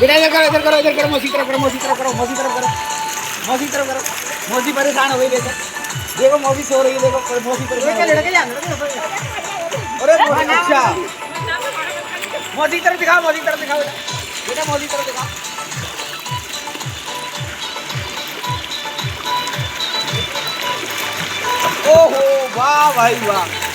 बेटा इधर करो इधर करो इधर करो मौसी तरफ करो मौसी तरफ करो मौसी तरफ करो मौसी तरफ करो मौसी परेशान हो गई देखो देखो मौसी सो रही है देखो मौसी परेशान अरे अच्छा मौसी तरफ दिखाओ बेटा बेटा मौसी तरफ दिखाओ ओहो वाह भाई वाह